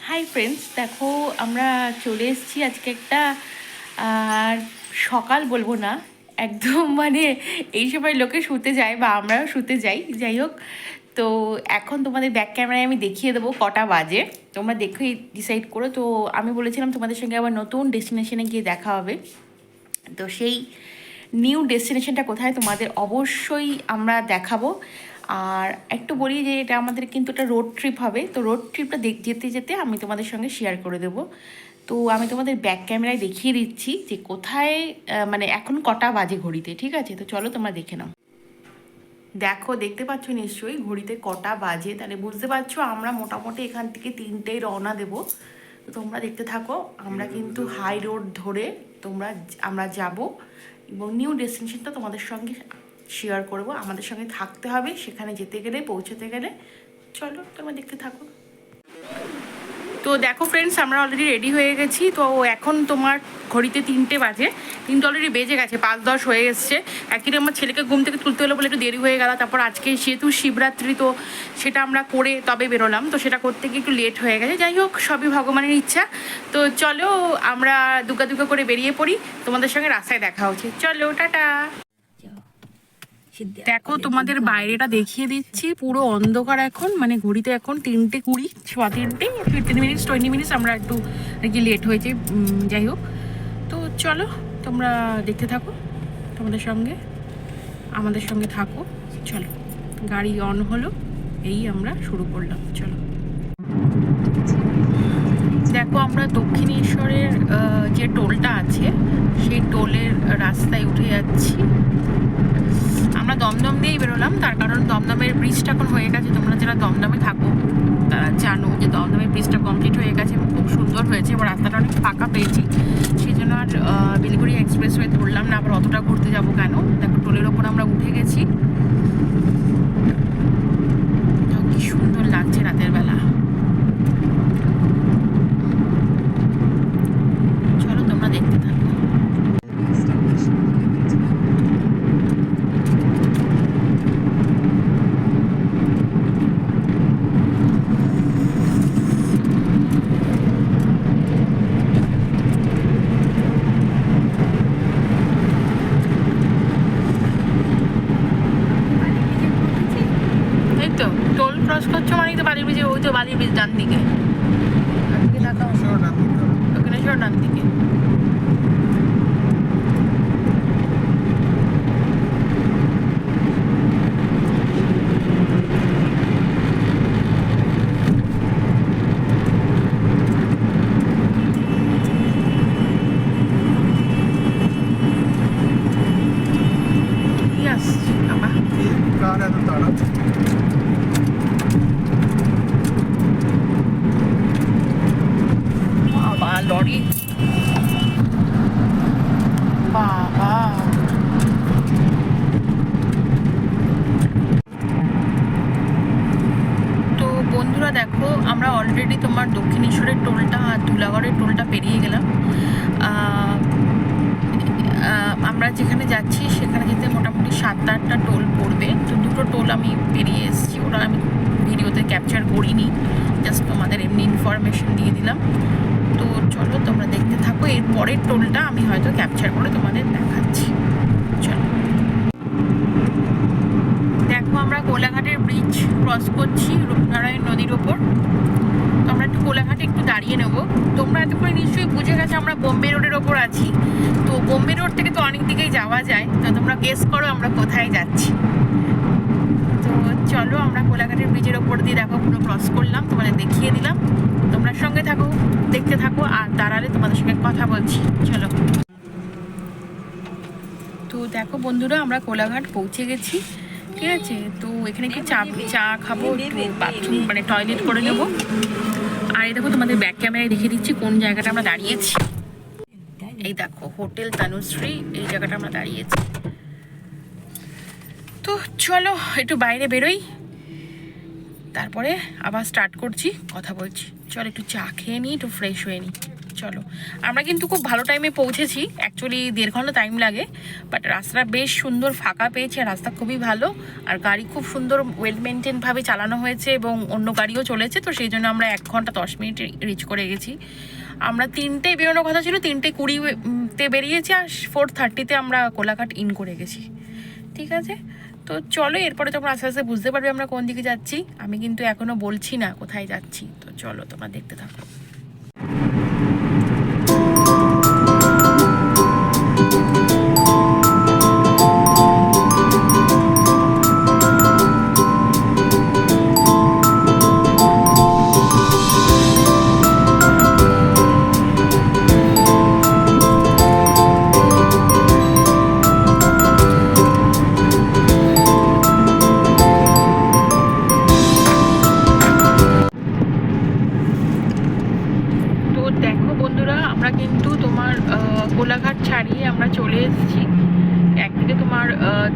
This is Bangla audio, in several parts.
হাই ফ্রেন্ডস, দেখো আমরা চলে এসেছি আজকে একটা আর সকাল বলবো না, একদম মানে এই সময় লোকে শুতে যায় বা আমরাও শুতে যাই, যাই হোক। তো এখন তোমাদের ব্যাক ক্যামেরায় আমি দেখিয়ে দেবো কটা বাজে, তোমরা দেখেই ডিসাইড করো। তো আমি বলেছিলাম তোমাদের সঙ্গে আবার নতুন ডেস্টিনেশনে গিয়ে দেখা হবে। তো সেই নিউ ডেস্টিনেশনটা কোথায় তোমাদের অবশ্যই আমরা দেখাবো। আর একটু বলি যে এটা আমাদের কিন্তু একটা রোড ট্রিপ হবে, তো রোড ট্রিপটা যেতে যেতে আমি তোমাদের সঙ্গে শেয়ার করে দেবো। তো আমি তোমাদের ব্যাক ক্যামেরায় দেখিয়ে দিচ্ছি যে কোথায়, মানে এখন কটা বাজে ঘড়িতে, ঠিক আছে? তো চলো তোমরা দেখে নাও। দেখো, দেখতে পাচ্ছ নিশ্চয়ই ঘড়িতে কটা বাজে, তাহলে বুঝতে পারছো আমরা মোটামুটি এখান থেকে 3টেই রওনা দেবো। তো তোমরা দেখতে থাকো, আমরা কিন্তু হাই রোড ধরে আমরা যাব এবং নিউ ডেস্টিনেশনটা তোমাদের সঙ্গে শেয়ার করব। আমাদের সঙ্গে থাকতে হবে সেখানে যেতে গেলে, পৌঁছতে গেলে। চলো তোমরা দেখতে থাকো। তো দেখো ফ্রেন্ডস, আমরা অলরেডি রেডি হয়ে গেছি। তো এখন তোমার ঘড়িতে 3টে বাজে, 3টে অলরেডি বেজে গেছে, 5-10 হয়ে এসছে। অ্যাকচুয়ালি আমার ছেলেকে ঘুম থেকে তুলতে হলো বলে একটু দেরি হয়ে গেল। তারপর আজকে যেহেতু শিবরাত্রি, তো সেটা আমরা করে তবে বেরোলাম, তো সেটা করতে গিয়ে একটু লেট হয়ে গেছে। যাই হোক, সবই ভগবানের ইচ্ছা। তো চলো আমরা দুগা দুগা করে বেরিয়ে পড়ি, তোমাদের সঙ্গে রাস্তায় দেখা হচ্ছে। চলো, টাটা। দেখো তোমাদের বাইরেটা দেখিয়ে দিচ্ছি, পুরো অন্ধকার এখন, মানে ঘড়িতে এখন 3:20, 3:15, 15 মিনিটস 20 মিনিটস আমরা একটু আর কি লেট হয়েছে। যাই হোক, তো চলো তোমরা দেখতে থাকো, আমাদের সঙ্গে থাকো। চলো, গাড়ি অন হলো, এই আমরা শুরু করলাম। চলো, দেখো আমরা দক্ষিণেশ্বরের যে টোলটা আছে সেই টোলের রাস্তায় উঠে যাচ্ছি। আমরা দমদম দিয়েই বেরোলাম, তার কারণ দমদমের ব্রিজটা এখন হয়ে গেছে। তোমরা যারা দমদমে থাকো তারা জানো যে দমদমের ব্রিজটা কমপ্লিট হয়ে গেছে এবং খুব সুন্দর হয়েছে এবং রাস্তাটা অনেক ফাঁকা পেয়েছি। সেই জন্য আর বেলিগুড়ি এক্সপ্রেস ওয়ে ধরলাম না, আবার অতটা ঘুরতে যাবো কেন। দেখো টোলের ওপর আমরা উঠে গেছি, কি সুন্দর লাগছে রাতের বেলা। চলো তোমরা দেখতে থাকো। এই তো টোল ক্রস করছো মানে তো বালির ব্রিজে, ওই তো বালির ব্রিজ ডান দিকে, দক্ষিণেশ্বর ডান দিকে। Yes, apa? Ada tuh tanah. বাবা লরি, বাবা। তো বন্ধুরা দেখো, আমরা অলরেডি তোমার দক্ষিণেশ্বরের টোলটা আর ধুলাগড়ের টোলটা পেরিয়ে গেলাম। আমরা যেখানে যাচ্ছি সেখানে যেতে মোটামুটি 7-8টা টোল পড়বে। তো 2টো টোল আমি পেরিয়ে এসেছি, ওটা আমি ভিডিওতে ক্যাপচার করিনি, জাস্ট তোমাদের এমনি ইনফরমেশন দিয়ে দিলাম। তো চলো তোমরা দেখতে থাকো, এর পরের টোলটা আমি হয়তো ক্যাপচার করে তোমাদের দেখাচ্ছি। চলো, দেখো আমরা কোলাঘাটের ব্রিজ ক্রস করছি রূপনারায়ণ নদীর ওপর। তো আমরা একটু কোলাঘাটে একটু দাঁড়িয়ে নেবো। তোমরা এতক্ষণে নিশ্চয়ই বুঝে গেছো আমরা বোম্বে রোডের ওপর আছি। তো বোম্বে রোড থেকে তো অনেক দিকেই যাওয়া যায়, তো তোমরা গেস করো আমরা কোথায় যাচ্ছি। তো চলো আমরা কোলাঘাটের ব্রিজের ওপর দিয়ে দেখো পুরো ক্রস করলাম, তোমাদের দেখিয়ে দিলাম। তোমরা সঙ্গে থাকো, দেখতে থাকো, আর দাঁড়ালে তোমাদের সঙ্গে কথা বলছি। চলো। তো দেখো বন্ধুরা, আমরা কোলাঘাট পৌঁছে গেছি, ঠিক আছে? তো এখানে একটু চা খাবো, একটু বাথরুম মানে টয়লেট করে নেবো। আর এই দেখো তোমাদের ব্যাক ক্যামেরায় দেখিয়ে দিচ্ছি কোন জায়গাটা আমরা দাঁড়িয়েছি। এই দেখো হোটেল তনুশ্রী, এই জায়গাটা আমরা দাঁড়িয়েছি। তো চলো একটু বাইরে বেরোই, তারপরে আবার স্টার্ট করছি, কথা বলছি। চলো একটু চা খেয়ে নিই, একটু ফ্রেশ হয়ে নিই। চলো, আমরা কিন্তু খুব ভালো টাইমে পৌঁছেছি। অ্যাকচুয়ালি 1.5 ঘন্টা টাইম লাগে, বাট রাস্তাটা বেশ সুন্দর ফাঁকা পেয়েছি, আর রাস্তা খুবই ভালো, আর গাড়ি খুব সুন্দর ওয়েল মেনটেনভাবে চালানো হয়েছে এবং অন্য গাড়িও চলেছে, তো সেই জন্য আমরা 1 ঘন্টা 10 মিনিট রিচ করে গেছি। আমরা 3টেয় বেরোনোর কথা ছিল, 3:20-তে বেরিয়েছি, আর 4:30-তে আমরা কোলাঘাট ইন করে গেছি। ঠিক আছে, তো চলো, এরপরে তোমরা আস্তে আস্তে বুঝতে পারবে আমরা কোন দিকে যাচ্ছি। আমি কিন্তু এখনো বলছি না কোথায় যাচ্ছি, তো চলো তোমরা দেখতে থাকো। তো দেখো বন্ধুরা, আমরা কিন্তু তোমার কোলাঘাট ছাড়িয়ে আমরা চলে এসেছি। একদিকে তোমার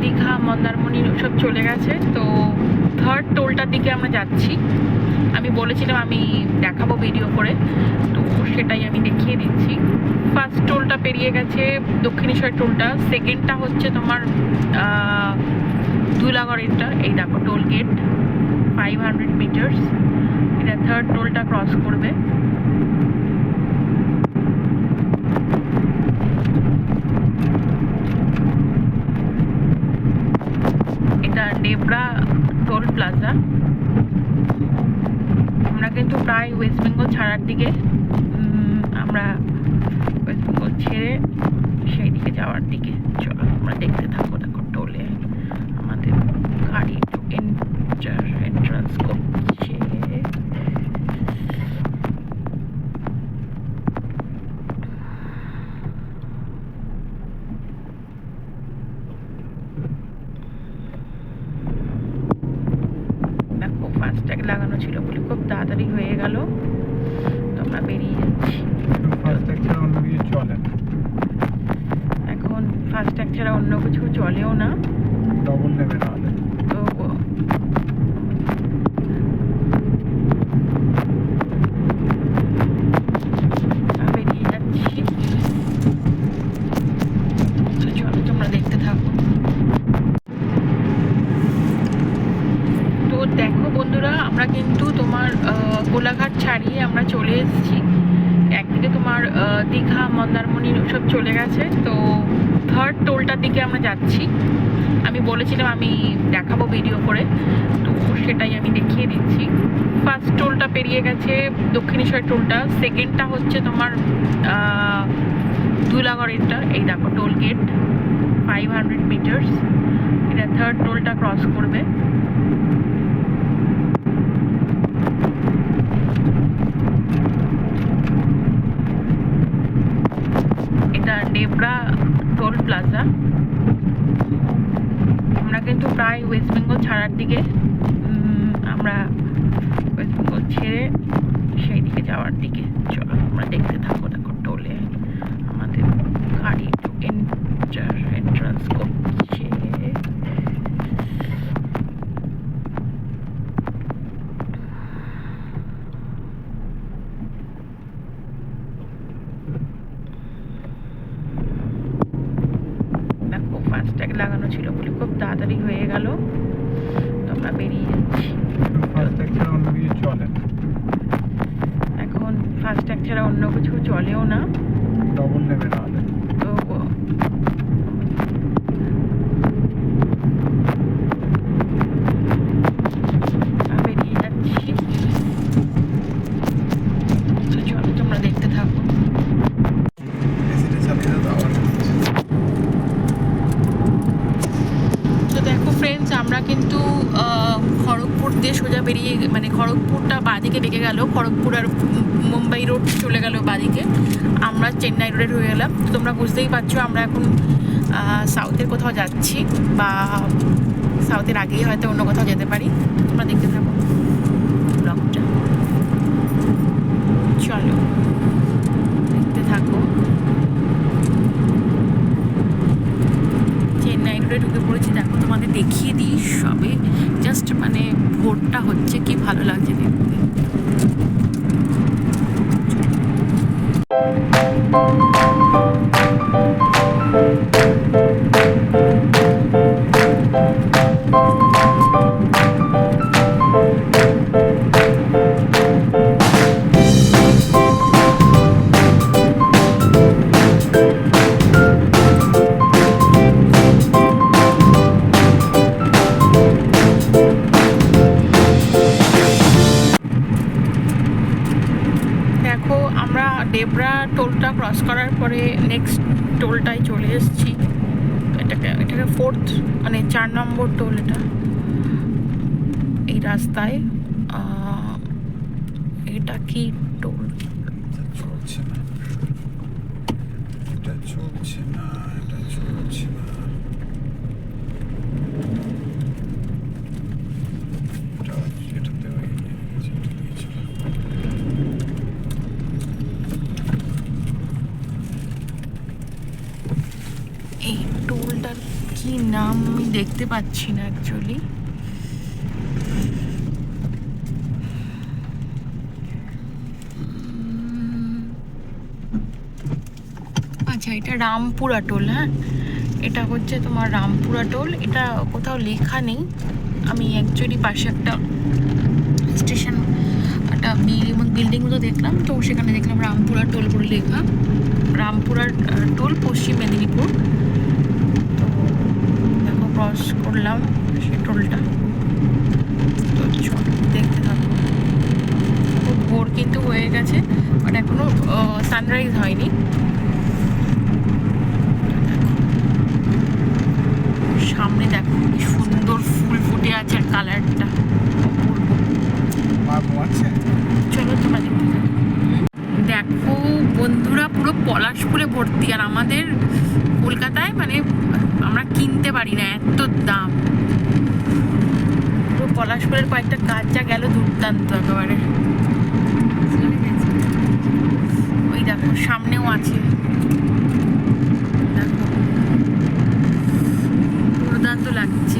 দীঘা, মন্দারমণি সব চলে গেছে, তো 3rd টোলটার দিকে আমরা যাচ্ছি। আমি বলেছিলাম আমি দেখাবো ভিডিও করে, তো সেটাই আমি দেখিয়ে দিচ্ছি। 1st টোলটা পেরিয়ে গেছে, দক্ষিণেশ্বর টোলটা। 2ndটা হচ্ছে তোমার ধুলাগড়েরটা, এই দেখো টোল গেট 500 মিটার্স। এটা 3rd টোলটা ক্রস করবে। এটা ডেবরা টোল প্লাজা। আমরা কিন্তু প্রায় ওয়েস্ট বেঙ্গল ছাড়ার দিকে, আমরা ওয়েস্ট বেঙ্গল ছেড়ে সেই দিকে যাওয়ার দিকে। চলো আমরা দেখতে থাকবো। দেখো টোলে আমাদের গাড়ি এন্ট্রান্স করছে। দেখো ফাস্ট্যাগ লাগানো ছিল বলে খুব তাড়াতাড়ি হয়ে গেল, তো আমরা বেরিয়ে যাচ্ছি। ফাস্ট্যাগ ছাড়া অন্য কিছু চলে না, এখন ফাস্ট্যাগ ছাড়া অন্য কিছু চলেও না, ডবল নেবে নাহলে। তো বেরিয়ে যাচ্ছি। তো চলো তোমরা দেখতে থাকো। তো দেখো বন্ধুরা, আমরা কিন্তু তোমার কোলাঘাট ছাড়িয়ে আমরা চলে এসেছি। একদিকে তোমার দীঘা, মন্দারমণি সব চলে গেছে, তো 3rd টোলটার দিকে আমরা যাচ্ছি। আমি বলেছিলাম আমি দেখাবো ভিডিও করে, তো সেটাই আমি দেখিয়ে দিচ্ছি। 1st টোলটা পেরিয়ে গেছে, দক্ষিণেশ্বর টোলটা। 2ndটা হচ্ছে তোমার ধুলাগড়েরটা, এই দেখো টোল গেট 500 মিটার্স। এটা 3rd টোলটা ক্রস করবে। এটা ডেবরা টোল প্লাজা। আমরা কিন্তু প্রায় ওয়েস্ট বেঙ্গল ছাড়ার দিকে, আমরা ওয়েস্ট বেঙ্গল ছেড়ে সেই দিকে যাওয়ার দিকে। চলো আমরা দেখতে থাকবো। দেখো টোলে আমাদের গাড়ি এন্ট্রান্স করছে। দেখো ফাস্ট্যাগ লাগানো ছিল বলে খুব তাড়াতাড়ি হয়ে গেল, তো আমরা বেরিয়ে যাচ্ছি। ফাস্ট্যাগ ছাড়া অন্য কিছু চলে না, এখন ফাস্ট্যাগ ছাড়া অন্য কিছু চলেও না, ডবল নেবে নাহলে। তো বেরিয়ে যাচ্ছি। তো চলো তোমরা দেখতে থাকো। এসিটা চালিয়ে দাও, আবার তো দেখো ফ্রেন্ডস, আমরা কিন্তু খড়গপুর দিয়ে সোজা বেরিয়ে, মানে খড়গপুরটা বাঁদিকে বেঁকে গেল, খড়গপুর আর মুম্বাই রোড চলে গেল বাঁদিকে, আমরা চেন্নাই রোডে হয়ে গেলাম। তো তোমরা বুঝতেই পারছো আমরা এখন সাউথের কোথাও যাচ্ছি, বা সাউথের আগেই হয়তো অন্য কোথাও যেতে পারি। তোমরা দেখতে থাকো ব্লগটা, চলো দেখতে থাকো। চেন্নাই রোডে ঢুকে পড়েছি। দেখো তোমাদের দেখিয়ে দিই, সবে জাস্ট মানে ভোরটা হচ্ছে, কি ভালো লাগছে দেখতে। বেবরা টোলটা ক্রস করার পরে নেক্সট টোলটায় চলে এসেছি। এটাকে 4th মানে 4 নম্বর টোল এটা এই রাস্তায়। এটা কি টোল? চলছে না, এটা চলছে না, এটা চলছে না। এটাতে ওই যেটা নিয়েছিল। এই টোলটার কি নাম আমি দেখতে পাচ্ছি না অ্যাকচুয়ালি। আচ্ছা, এটা রামপুরা টোল। হ্যাঁ, এটা হচ্ছে তোমার রামপুরা টোল। এটা কোথাও লেখা নেই। আমি অ্যাকচুয়ালি পাশে একটা স্টেশন, একটা বিল্ডিং মতো দেখলাম, তো সেখানে দেখলাম রামপুরা টোল করে লেখা। রামপুরা টোল, পশ্চিম মেদিনীপুর। তো দেখো ক্রস করলাম সেই টোলটা। তো চল দেখতে থাকো। খুব ভোর কিন্তু হয়ে গেছে, বাট এখনো সানরাইজ হয়নি। সামনে দেখো কি সুন্দর ফুল ফুটে আছে, আর কালারটা মা ঘুমাচ্ছে। চলো তোমরা দেখতে থাকো। দেখো বন্ধুরা, পুরো পলাশ ফুলে ভর্তি। আর আমাদের কলকাতায় মানে আমরা কিনতে পারি না, এত দাম। পুরো পলাশ ফুলের কয়েকটা গাছ যা গেল দুর্দান্ত একেবারে। ওই দেখো সামনেও আছে, দেখো দুর্দান্ত লাগছে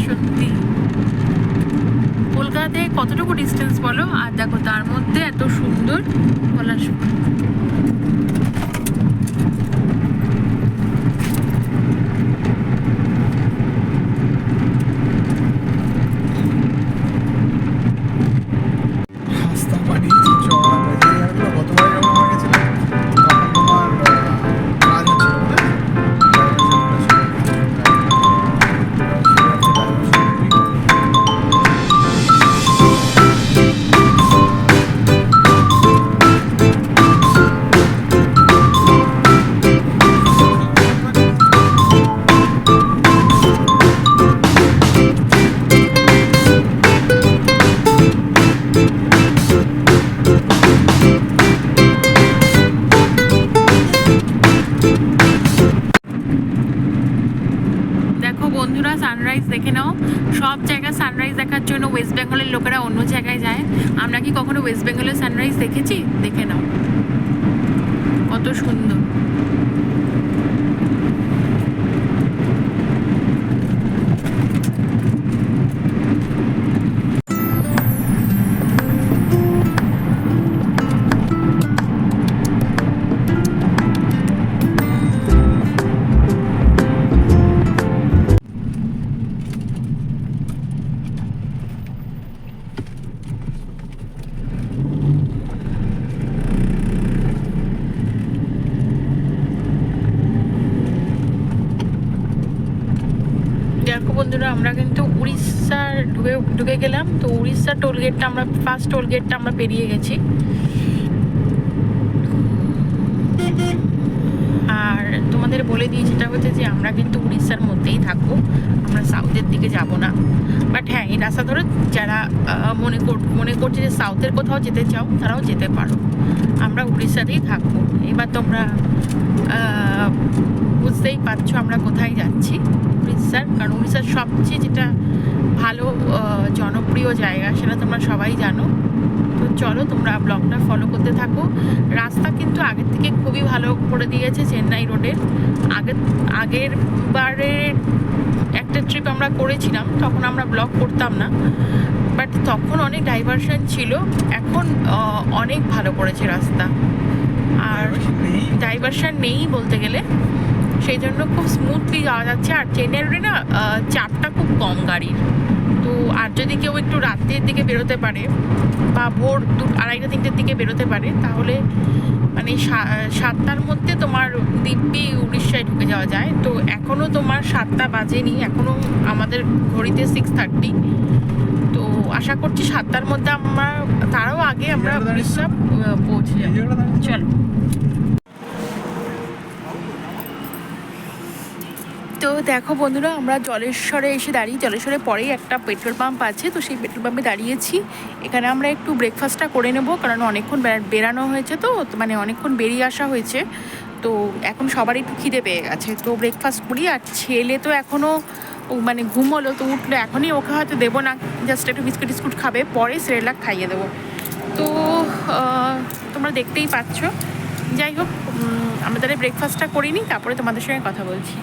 সত্যি। কলকাতা থেকে কতটুকু ডিস্টেন্স বলো, আর দেখো তার মধ্যে এত সুন্দর পলাশ ফুল। রাস্তা বানিয়েছে চওড়া করে। এই জায়গাগুলো গতবার যখন আমরা গেছিলাম তখন তোমার কাজ হচ্ছিল না। দেখো বন্ধুরা, সানরাইজ দেখে নাও। সব জায়গায় সানরাইজ দেখার জন্য ওয়েস্ট বেঙ্গলের লোকেরা অন্য জায়গায় যায়। আমরা কি কখনো ওয়েস্ট বেঙ্গলের সানরাইজ দেখেছি? দেখে নাও কত সুন্দর। দেখো বন্ধুরা, আমরা কিন্তু উড়িষ্যার ঢুকে গেলাম। তো উড়িষ্যার টোল গেটটা আমরা, ফার্স্ট টোল গেটটা আমরা পেরিয়ে গেছি। আর তোমাদের বলে দিই, সেটা হচ্ছে যে আমরা কিন্তু উড়িষ্যার মধ্যেই থাকবো, আমরা সাউথের দিকে যাব না। বাট হ্যাঁ, এই রাস্তা ধরে যারা মনে করছে যে সাউথের কোথাও যেতে চাও, তারাও যেতে পারো। আমরা উড়িষ্যাতেই থাকবো। এবার তোমরা বুঝতেই পারছো আমরা কোথায় যাচ্ছি, উড়িষ্যার। কারণ উড়িষ্যার সবচেয়ে যেটা ভালো জনপ্রিয় জায়গা, সেটা তোমরা সবাই জানো। তো চলো তোমরা ব্লগটা ফলো করতে থাকো। রাস্তা কিন্তু আগের থেকে খুবই ভালো করে দিয়েছে চেন্নাই রোডের। আগের বারে একটা ট্রিপ আমরা করেছিলাম, তখন আমরা ব্লগ করতাম না, বাট তখন অনেক ডাইভারশন ছিল। এখন অনেক ভালো করেছে রাস্তা, আর ডাইভারশন নেই বলতে গেলে। সেই জন্য খুব স্মুথলি যাওয়া যাচ্ছে। আর চেন্নাই রোডে না চাপটা খুব কম গাড়ির। তো আর যদি কেউ একটু রাতের দিকে বেরোতে পারে, বা ভোর 2-2:30-3টের দিকে বেরোতে পারে, তাহলে মানে 7টার মধ্যে তোমার দিব্যি উড়িষ্যায় ঢুকে যাওয়া যায়। তো এখনও তোমার 7টা বাজেনি, এখনও আমাদের ঘড়িতে 6:30। তো আশা করছি 7টার মধ্যে আমরা, তারও আগে আমরা উড়িষ্যা পৌঁছে যাবো। চলো। তো দেখো বন্ধুরা, আমরা জলেশ্বরে এসে দাঁড়িয়ে, জলেশ্বরে পরেই একটা পেট্রোল পাম্প আছে, তো সেই পেট্রোল পাম্পে দাঁড়িয়েছি। এখানে আমরা একটু ব্রেকফাস্টটা করে নেব, কারণ অনেকক্ষণ বেরানো হয়েছে, তো মানে অনেকক্ষণ বেরিয়ে আসা হয়েছে, তো এখন সবারই একটু খিদে পেয়ে গেছে। তো ব্রেকফাস্ট করি। আর ছেলে তো এখনও মানে ঘুমোলো, তো উঠলো এখনই, ওকে হয়তো দেবো না, জাস্ট একটু বিস্কুট টিস্কুট খাবে, পরে সেরেলাক খাইয়ে দেবো। তো তোমরা দেখতেই পাচ্ছ। যাই হোক, আমরা তাহলে ব্রেকফাস্টটা করিনি, তারপরে তোমাদের সঙ্গে কথা বলছি।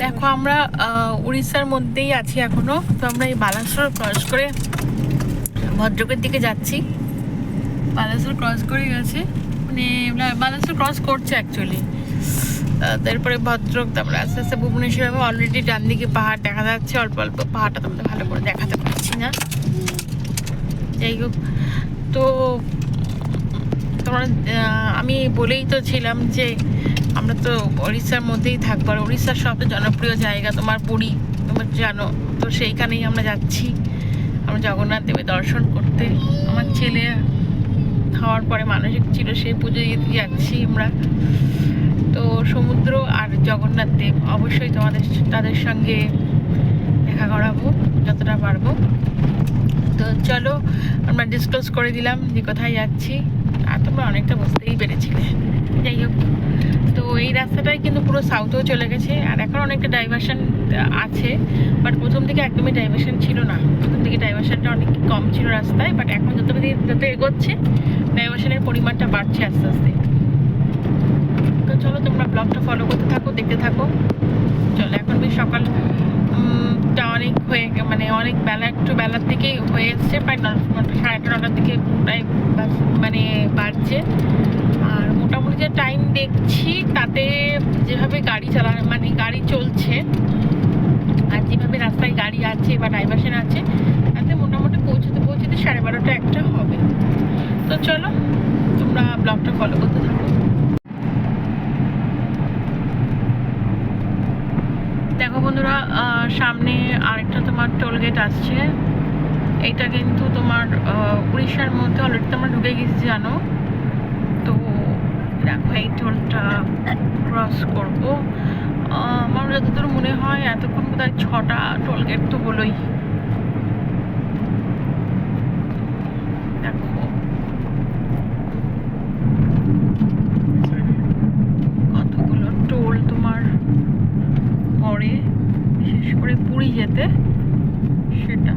দেখো আমরা উড়িষ্যার মধ্যেই আছি এখনো। তো আমরা এই বালাসোর ক্রস করে ভদ্রকের দিকে যাচ্ছি। বালাসোর ক্রস করে গেছে, মানে বালাসোর ক্রস করছে অ্যাকচুয়ালি। তারপরে ভদ্রক, তারপরে আস্তে আস্তে ভুবনেশ্বর। আমি অলরেডি ডান দিকে পাহাড় দেখা যাচ্ছে, অল্প অল্প। পাহাড়টা তোমাদের ভালো করে দেখাতে পারছি না, যাই হোক। তো তোমরা, আমি বলেই তো ছিলাম যে আমরা তো উড়িষ্যার মধ্যেই থাকবো, আর উড়িষ্যার সবচেয়ে জনপ্রিয় জায়গা তোমার পুরী, তোমরা জানো। তো সেইখানেই আমরা যাচ্ছি, আমরা জগন্নাথ দেবের দর্শন করতে। আমার ছেলে খাওয়ার পরে মানসিক ছিল, সেই পুজো দিতে যাচ্ছি আমরা। তো সমুদ্র আর জগন্নাথ দেব অবশ্যই তাদের সঙ্গে দেখা করাবো যতটা পারবো। তো চলো, আমরা ডিসক্লোজ করে দিলাম যে কোথায় যাচ্ছি, আর তোমরা অনেকটা বুঝতেই পেরেছিলে। যাই হোক, তো এই রাস্তাটাই কিন্তু পুরো সাউথেও চলে গেছে, আর এখন অনেকটা ডাইভারশন আছে, বাট প্রথম থেকে একদমই ডাইভারশন ছিল না। প্রথম থেকে ডাইভারশনটা অনেক কম ছিল রাস্তায়, বাট এখন যত এগোচ্ছে ডাইভারশনের পরিমাণটা বাড়ছে আস্তে আস্তে। তো চলো, তোমরা ব্লগটা ফলো করতে থাকো, দেখতে থাকো। চলো, এখন বেশ সকাল অনেক হয়ে, মানে অনেক বেলা, একটু বেলার দিকেই হয়ে এসছে, প্রায় 9:30-9টার দিকে প্রায় মানে বাড়ছে। আর মোটামুটি যে টাইম দেখছি তাতে, যেভাবে গাড়ি মানে গাড়ি চলছে আর যেভাবে রাস্তায় গাড়ি আছে বা ডাইভারশন আছে, তাতে মোটামুটি পৌঁছতে 12:30-1টা হবে। তো চলো, তোমরা ব্লগটা ফলো করতে থাকো। দেখো বন্ধুরা, সামনে আরেকটা তোমার টোল গেট আসছে। এইটা কিন্তু তোমার উড়িষ্যার মধ্যে অলরেডি তোমরা ঢুকে গেছি, জানো তো। দেখো, এই টোলটা ক্রস করবো। আমার যতদূর মনে হয় এতক্ষণ বোধহয় 6টা টোল গেট তো হলোই। দেখো কতগুলো টোল তোমার পরে, বিশেষ করে পুরী যেতে, সেটা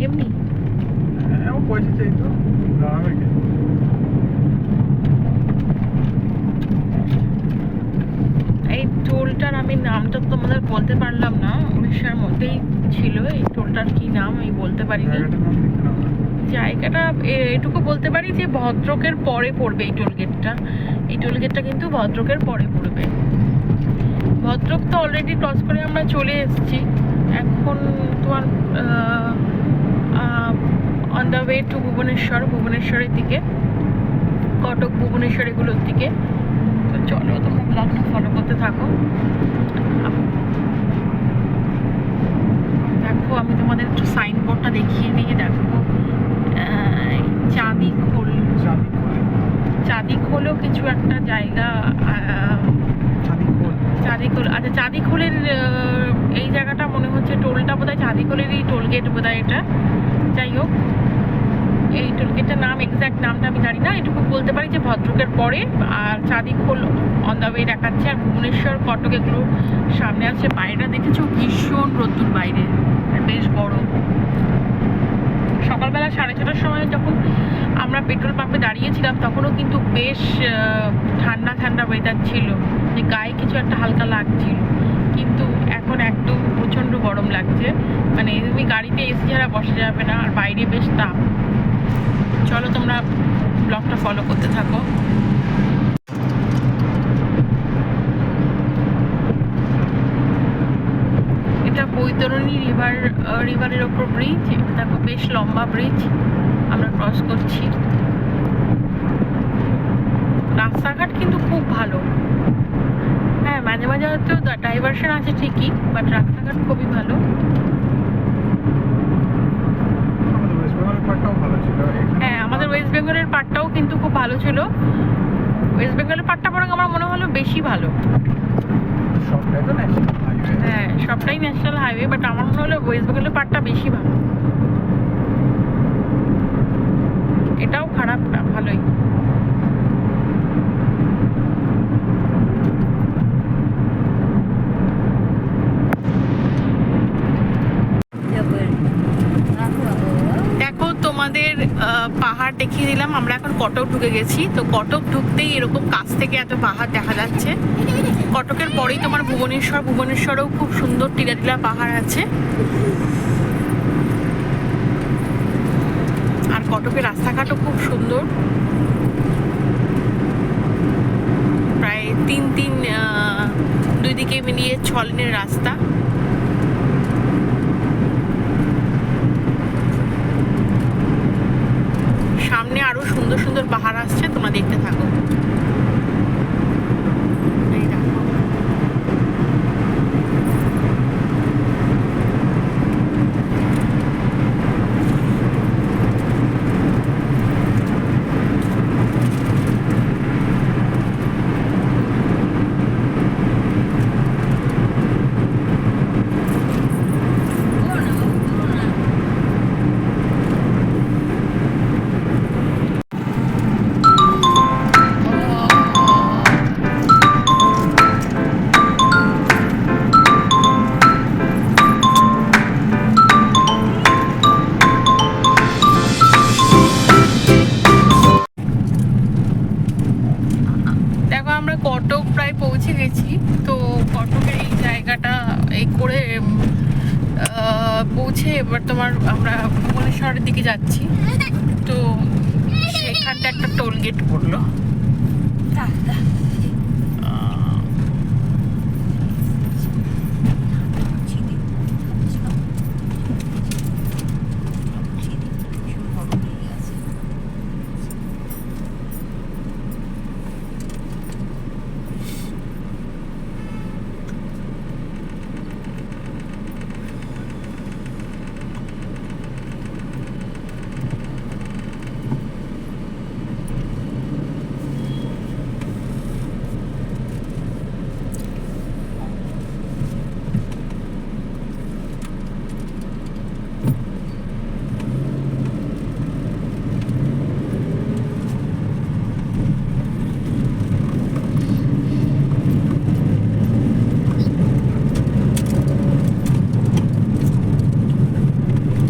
এমনি পয়সা চাই তো এই টোলটার আমি নামটা তোমাদের বলতে পারলাম না, উড়িষ্যার মধ্যেই ছিল। এই টোলটার কি নাম আমি বলতে পারিনি। জায়গাটা এটুকু বলতে পারি যে ভদ্রকের পরে পড়বে এই টোলগেটটা। এই টোলগেটটা কিন্তু ভদ্রকের পরে পড়বে। ভদ্রক তো অলরেডি ক্রস করে আমরা চলে এসেছি। এখন তোমার অন দ্য ওয়ে টু ভুবনেশ্বরের দিকে, কটক, ভুবনেশ্বর এগুলোর দিকে। তো চলো, তোমরা ব্লগটা ফলো করতে থাকো। দেখো, আমি তোমাদের একটু সাইনবোর্ডটা দেখিয়ে নিয়ে দেখো। চাঁদিখোলও কিছু একটা জায়গা, চাঁদিখোল। আচ্ছা, চাঁদিখোলের এই জায়গাটা মনে হচ্ছে টোলটা বোধহয় চাঁদিখোলেরই টোলগেট বোধহয় এটা। যাই হোক, এই টোলগেটটার নাম, এক্স্যাক্ট নামটা আমি জানি না, এটুকু বলতে পারি যে ভদ্রকের পরে। আর চাঁদিখোল অন দ্য ওয়ে দেখাচ্ছে, আর ভুবনেশ্বর, কটক এগুলো সামনে আছে। বাইরেটা দেখেছো ভীষণ রোদ্দুর বাইরে, বেশ গরম। সকালবেলা 6:30টার সময় যখন আমরা পেট্রোল পাম্পে দাঁড়িয়েছিলাম তখনও কিন্তু বেশ ঠান্ডা ঠান্ডা ওয়েদার ছিল, যে গায়ে কিছু একটা হালকা লাগছিল, কিন্তু এখন একদম প্রচণ্ড গরম লাগছে। মানে তুমি গাড়িতে এসি ছাড়া বসা যাবে না, আর বাইরে বেশ তাপ। চলো তোমরা ব্লগটা ফলো করতে থাকো। এটা বৈতরণী রিভারের ওপর ব্রিজ। দেখো বেশ লম্বা ব্রিজ আমরা ক্রস করছি। রাস্তাঘাট কিন্তু খুব ভালো। হ্যাঁ, মাঝে মাঝে হয়তো ডাইভারশন আছে ঠিকই, বাট রাস্তাঘাট খুবই ভালো। হ্যাঁ, আমাদের ওয়েস্ট বেঙ্গলের পার্টটাও কিন্তু খুব ভালো ছিল। ওয়েস্ট বেঙ্গলের পার্টটা বরং আমার মনে হলো বেশি ভালো। হ্যাঁ, সবটাই ন্যাশনাল হাইওয়ে, বাট আমার মনে হলো ওয়েস্ট বেঙ্গলের পার্টটা বেশি ভালো। এটাও খারাপ না, ভালোই। দেখো তোমাদের পাহাড় দেখিয়ে দিলাম। আমরা এখন কটক ঢুকে গেছি। তো কটক ঢুকতেই এরকম কাছ থেকে এত পাহাড় দেখা যাচ্ছে। কটকের পরেই তোমার ভুবনেশ্বরেও খুব সুন্দর টিলা টিলা পাহাড় আছে। আর কটকের রাস্তাঘাটও খুব সুন্দর, প্রায় দুই দিকে মিলিয়ে 6 লেনের রাস্তা। সামনে আরো সুন্দর সুন্দর পাহাড় আসছে, তোমরা দেখতে থাকো। এই দেখো, আমরা কটক প্রায় পৌঁছে গেছি। তো কটকের এই জায়গাটা এই করে পৌঁছে এবার আমরা ভুবনেশ্বরের দিকে যাচ্ছি। তো সেখানটা একটা টোল গেট পড়লো।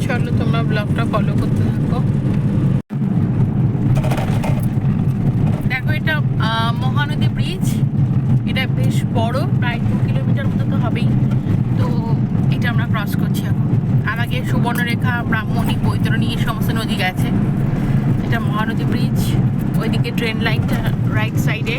চলো তোমরা ব্লগটা ফলো করতে থাকো। দেখো এটা মহানদী ব্রিজ। এটা বেশ বড়, প্রায় 2 কিলোমিটার মতো তো হবেই। তো এটা আমরা ক্রস করছি এখন। আর আগে সুবর্ণরেখা, ব্রাহ্মণী, বৈতরণী এই সমস্ত নদী গেছে। এটা মহানদী ব্রিজ। ওইদিকে ট্রেন লাইনটা রাইট সাইডে।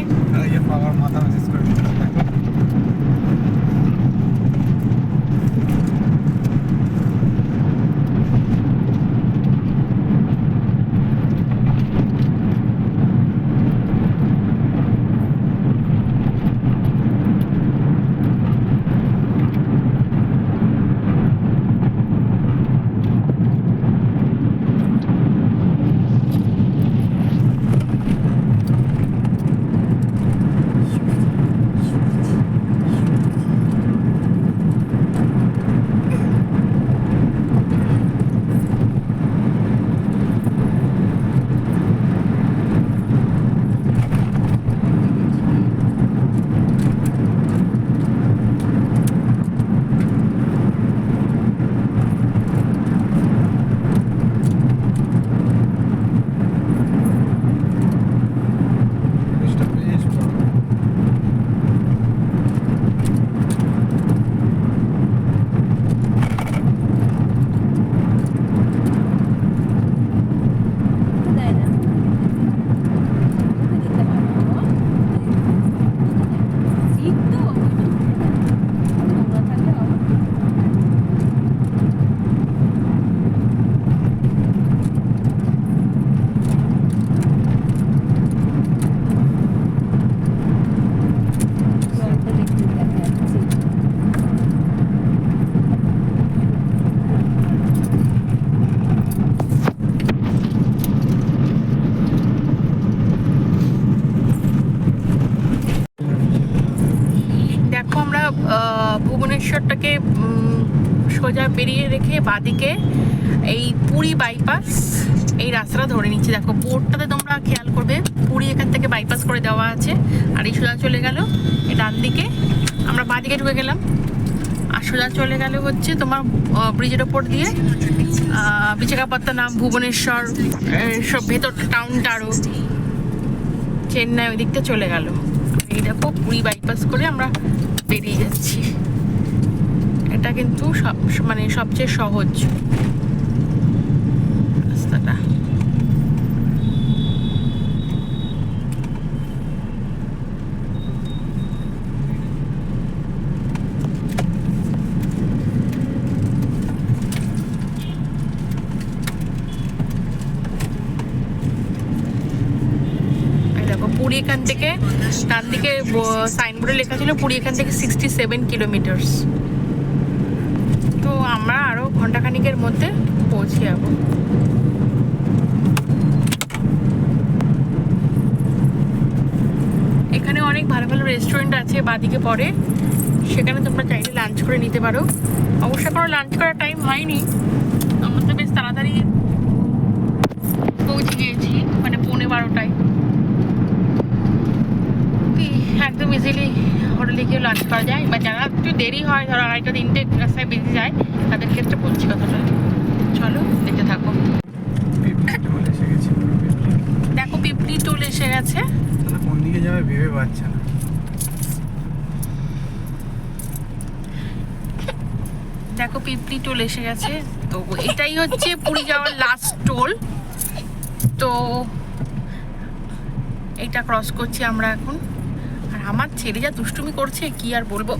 ভুবনেশ্বরটাকে সোজা বেরিয়ে রেখে বাদিকে এই পুরী বাইপাস এই রাস্তাটা ধরে নিচ্ছি। দেখো বোর্ডটাতে তোমরা খেয়াল করবে, পুরী এখান থেকে বাইপাস করে দেওয়া আছে, আর এই সোজা চলে গেল এই ডান দিকে, আমরা বাদিকে ঢুকে গেলাম, আর সোজা চলে গেল হচ্ছে তোমার ব্রিজের ওপর দিয়ে বিশাখাপত্তনম, ভুবনেশ্বর, সব ভেতর টাউনটা আরও চেন্নাই ওই দিকটা চলে গেল। এই দেখো পুরী বাইপাস করে আমরা বেরিয়ে যাচ্ছি। এটা কিন্তু মানে সবচেয়ে সহজ রাস্তাটা। পুরী এখান থেকে ডান দিকে সাইনবোর্ডে লেখা ছিল পুরী এখান থেকে 67 কিলোমিটার্স। তো আমরা আরো ঘন্টাখানিকের মধ্যে পৌঁছে যাব। এখানে অনেক ভালো ভালো রেস্টুরেন্ট আছে বাদিকে পরে, সেখানে তোমরা চাইলে লাঞ্চ করে নিতে পারো। অবশ্য কোনো লাঞ্চ করার টাইম হয়নি, আমরা তো বেশ তাড়াতাড়ি পৌঁছে গিয়েছি, মানে 11:15টায়। একদম ইজিলি হোটেলে গিয়ে লাঞ্চ করা যায়, বা যারা একটু দেরি হয়, ধরো 2:30-3টে রাস্তায় বেঁচে যায়, তাদের ক্ষেত্রে বলছি কথাটা। চলো দেখতে থাকো। দেখো পিপলি টোল এসে গেছে। কোন দিকে যাবে ভেবে পাচ্ছে না। দেখো পিপলি টোল এসে গেছে। তো এটাই হচ্ছে পুরী যাওয়ার লাস্ট টোল। তো এইটা ক্রস করছি আমরা এখন। আর আমার ছেলে যা দুষ্টুমি করছে কি আর বলবো।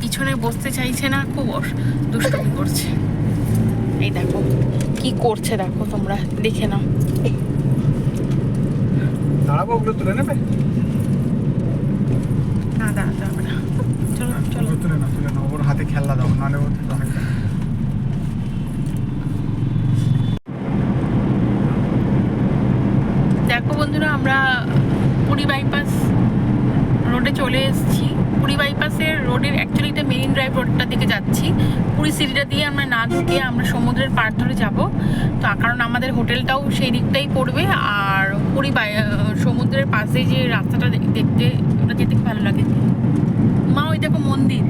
পিছনে বসতে চাইছে না, খুব দুষ্টুমি করছে। এই দেখো কি করছে, দেখো তোমরা দেখে নাও। দাঁড়াবো, ওগুলো তুলে নেবে না, দাঁড়াতে হবে না। চলো চলো তুলে না, তুলে না, ওর হাতে খেলনা দাও, নাহলে ও অনেক। দেখো বন্ধুরা, আমরা পুরী বাইপাস রোডে চলে এসেছি। পুরী বাইপাসের রোডের অ্যাকচুয়ালি এটা মেরিন ড্রাইভ রোডটার দিকে যাচ্ছি। পুরী সিটিটা দিয়ে আমরা না ঢুকে আমরা সমুদ্রের পাড় ধরে যাবো। তো কারণ আমাদের হোটেলটাও সেই দিকটাই পড়বে, আর পুরী সমুদ্রের পাশে যে রাস্তাটা দেখতে ওটা যেতে ভালো লাগে। মা ওই দেখো মন্দির,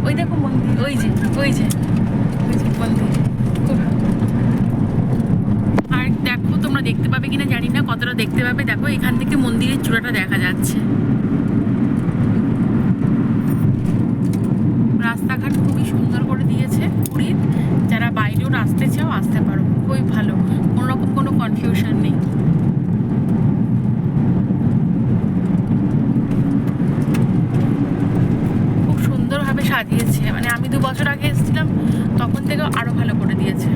ওই দেখো মন্দির, ওই যে মন্দির। আর দেখো তোমরা দেখতে পাবে কিনা জানি না, কতটা দেখতে পাবে। দেখো এখান থেকে মন্দিরের চূড়াটা দেখা যাচ্ছে। রাস্তাঘাট খুবই সুন্দর করে দিয়েছে পুরীর। যারা বাইরেও আসতে চাও আসতে পারো, খুবই ভালো, কোনোরকম কোনো কনফিউশন নেই। খুব সুন্দরভাবে সাজিয়েছে, মানে আমি 2 বছর আগে এসেছিলাম, তখন থেকে আরো ভালো করে দিয়েছে।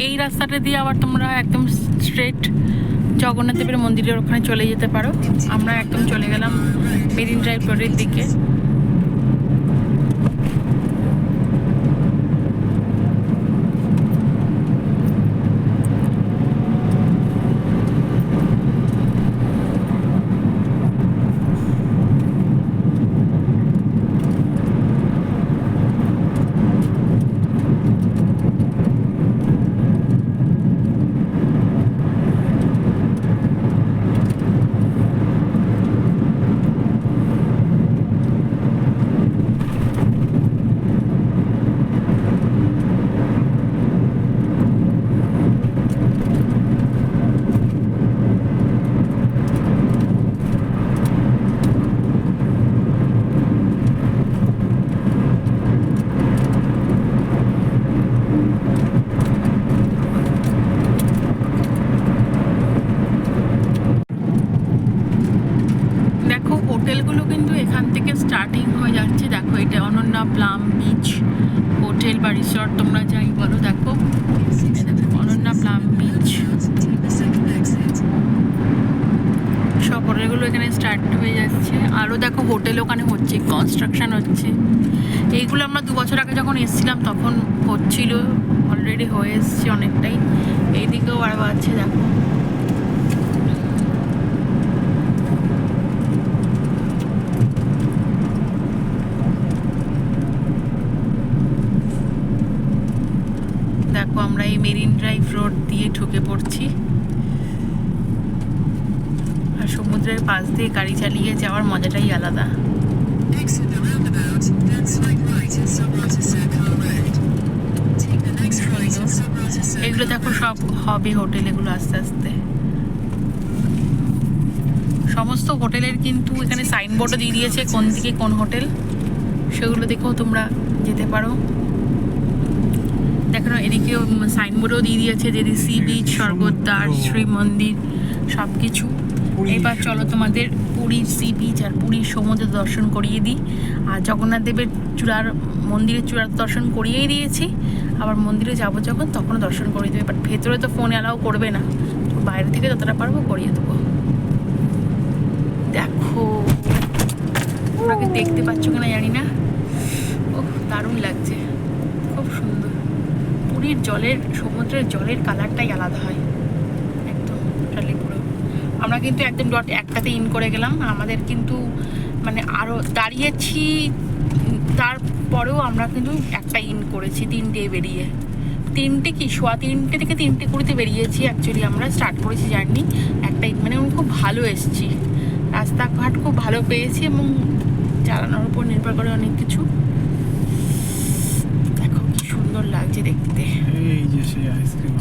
এই রাস্তাটা দিয়ে আবার তোমরা একদম স্ট্রেট জগন্নাথ দেবের মন্দিরের ওখানে চলে যেতে পারো। আমরা একদম চলে গেলাম মেরিন ড্রাইভ রোডের দিকে। হোটেলগুলো কিন্তু এখান থেকে স্টার্টিং হয়ে যাচ্ছে। দেখো এটা অনন্যা প্লাম বিচ হোটেল বা রিসর্ট, তোমরা যাই বলো। দেখো অনন্যা প্লাম বিচ, সব হোটেলগুলো এখানে স্টার্ট হয়ে যাচ্ছে। আরও দেখো হোটেল ওখানে হচ্ছে, কনস্ট্রাকশন হচ্ছে। এইগুলো আমরা 2 বছর আগে যখন এসেছিলাম তখন হচ্ছিল, অলরেডি হয়ে এসছে অনেকটাই। এইদিকেও আরও আছে দেখো। দেখো আমরা এই মেরিন ড্রাইভ রোড দিয়ে ঢুকে পড়ছি, আর সমুদ্রের পাশ দিয়ে গাড়ি চালিয়ে যাওয়ার মজাটাই আলাদা। Exit the roundabout, then swipe right at Subrata Circle Road. Take the next right at Subrata Circle. এগুলো দেখো সব হবে হোটেল, এগুলো আস্তে আস্তে সমস্ত হোটেলের কিন্তু এখানে সাইনবোর্ডও দিয়ে দিয়েছে কোন দিকে কোন হোটেল, সেগুলো দেখেও তোমরা যেতে পারো। দেখো এদিকেও সাইনবোর্ডও দিয়ে দিয়েছে যে সি বিচ, স্বর্গদ্বার, শ্রী মন্দির সব কিছু। এবার চলো তোমাদের পুরীর সি বিচ আর পুরীর সমুদ্র দর্শন করিয়ে দিই। আর জগন্নাথ দেবের মন্দিরের চূড়ার দর্শন করিয়েই দিয়েছি, আবার মন্দিরে যাবো যখন তখনও দর্শন করিয়ে দেবে। বাট ভেতরে তো ফোন অ্যালাউ করবে না, তো বাইরে থেকে যতটা পারবো করিয়ে দেবো। দেখো তোমরা কি দেখতে পাচ্ছ কিনা জানি না, ও দারুণ লাগছে, খুব সুন্দর। পুরীর জলের, সমুদ্রের জলের কালারটাই আলাদা হয় একদম টোটালি পুরো। আমরা কিন্তু একদম ডট একটাতে ইন করে গেলাম, আমাদের কিন্তু মানে আরও দাঁড়িয়েছি, তারপরেও আমরা কিন্তু একটা ইন করেছি 3টে বেরিয়ে। 3টে কি 3:15 থেকে 3:20 বেরিয়েছি অ্যাকচুয়ালি। আমরা স্টার্ট করেছি জার্নি একটা মানে খুব ভালো এসেছি, রাস্তাঘাট খুব ভালো পেয়েছি এবং চালানোর উপর নির্ভর করে অনেক কিছু। দেখো কি সুন্দর লাগছে দেখতে। এই যে সেই আইসক্রিম